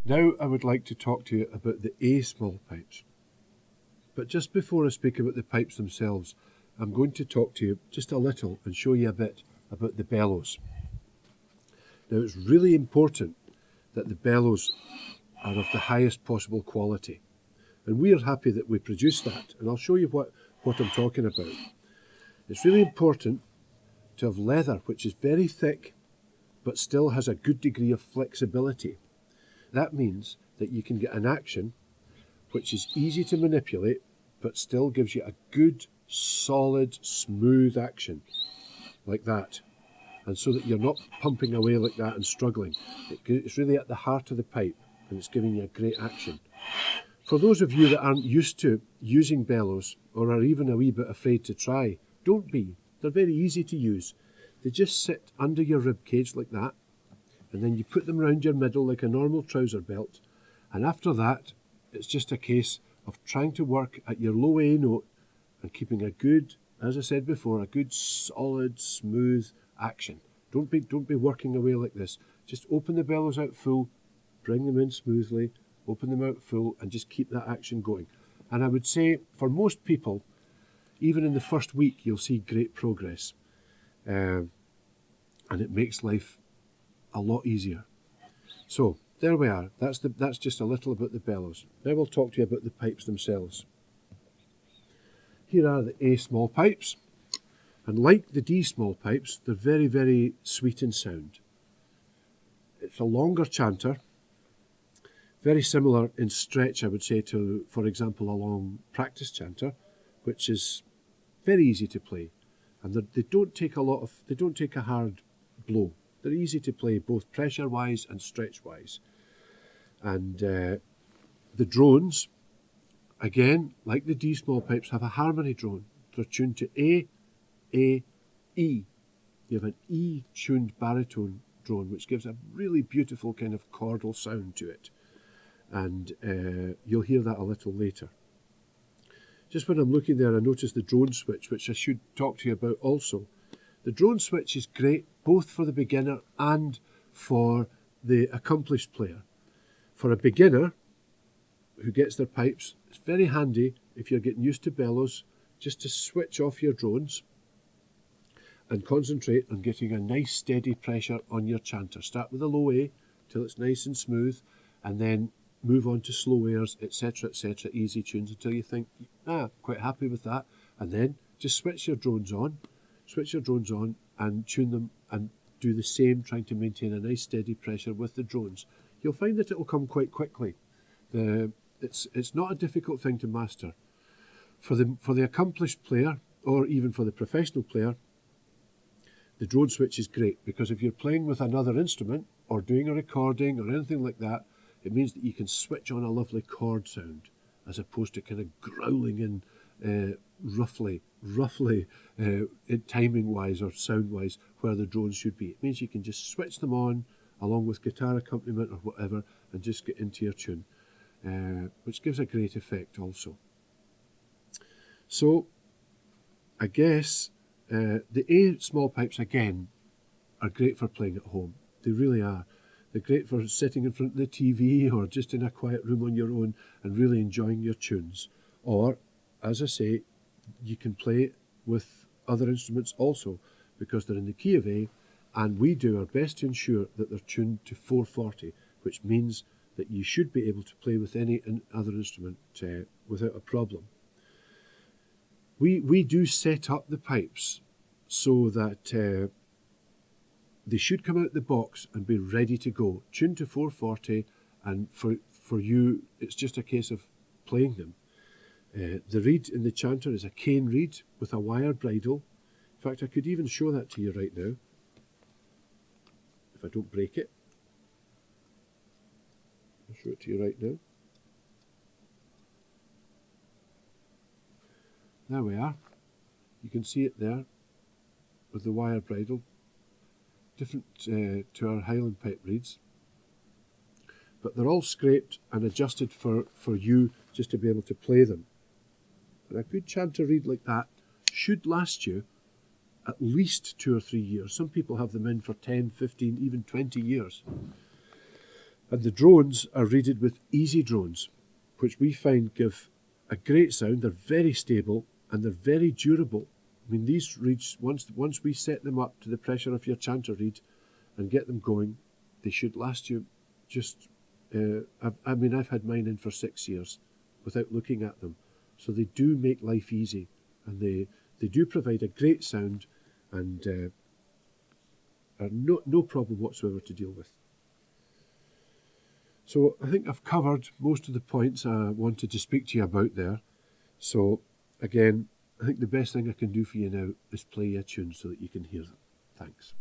Now I would like to talk to you about the A Smallpipes. But just before I speak about the pipes themselves, I'm going to talk to you just a little and show you a bit about the bellows. Now it's really important that the bellows are of the highest possible quality. And we are happy that we produce that, and I'll show you what I'm talking about. It's really important to have leather which is very thick but still has a good degree of flexibility. That means that you can get an action which is easy to manipulate but still gives you a good, solid, smooth action like that. And so that you're not pumping away like that and struggling. It's really at the heart of the pipe and it's giving you a great action. For those of you that aren't used to using bellows or are even a wee bit afraid to try, don't be. They're very easy to use. They just sit under your rib cage like that, and then you put them around your middle like a normal trouser belt, and after that it's just a case of trying to work at your low A note and keeping a good, as I said before, a good solid smooth action. Don't be working away like this. Just open the bellows out full, bring them in smoothly, open them out full, and just keep that action going. And I would say for most people, even in the first week you'll see great progress, and it makes life a lot easier. So there we are. That's just a little about the bellows. Now we'll talk to you about the pipes themselves. Here are the A Smallpipes, and like the D Smallpipes, they're very, very sweet in sound. It's a longer chanter, very similar in stretch, I would say, to, for example, a long practice chanter, which is very easy to play, and they don't take a hard blow. They're easy to play, both pressure-wise and stretch-wise. And the drones, again, like the D Smallpipes, have a harmony drone. They're tuned to A, E. You have an E-tuned baritone drone, which gives a really beautiful kind of chordal sound to it. And you'll hear that a little later. Just when I'm looking there, I noticed the drone switch, which I should talk to you about also. The drone switch is great both for the beginner and for the accomplished player. For a beginner who gets their pipes, it's very handy if you're getting used to bellows just to switch off your drones and concentrate on getting a nice steady pressure on your chanter. Start with a low A till it's nice and smooth, and then move on to slow airs, etc., easy tunes until you think, quite happy with that, and then just switch your drones on and tune them and do the same, trying to maintain a nice steady pressure with the drones. You'll find that it will come quite quickly. It's not a difficult thing to master. For the accomplished player, or even for the professional player, the drone switch is great, because if you're playing with another instrument or doing a recording or anything like that, it means that you can switch on a lovely chord sound as opposed to kind of growling in roughly timing-wise or sound-wise where the drones should be. It means you can just switch them on along with guitar accompaniment or whatever and just get into your tune, which gives a great effect also. So I guess the A Smallpipes, again, are great for playing at home. They really are. They're great for sitting in front of the TV or just in a quiet room on your own and really enjoying your tunes. Or, as I say, you can play with other instruments also, because they're in the key of A, and we do our best to ensure that they're tuned to 440, which means that you should be able to play with any other instrument without a problem. We do set up the pipes so that they should come out the box and be ready to go, tuned to 440, and for you it's just a case of playing them. The reed in the chanter is a cane reed with a wire bridle. In fact, I could even show that to you right now, if I don't break it. I'll show it to you right now. There we are. You can see it there with the wire bridle. Different to our Highland pipe reeds, but they're all scraped and adjusted for you just to be able to play them. And a good chanter reed like that should last you at least 2 or 3 years. Some people have them in for 10, 15, even 20 years. And the drones are reeded with easy drones, which we find give a great sound. They're very stable and they're very durable. I mean, these reeds, once we set them up to the pressure of your chanter reed and get them going, they should last you just, I've had mine in for 6 years without looking at them. So they do make life easy, and they do provide a great sound and are no problem whatsoever to deal with. So I think I've covered most of the points I wanted to speak to you about there. So again, I think the best thing I can do for you now is play you a tune so that you can hear them. Thanks.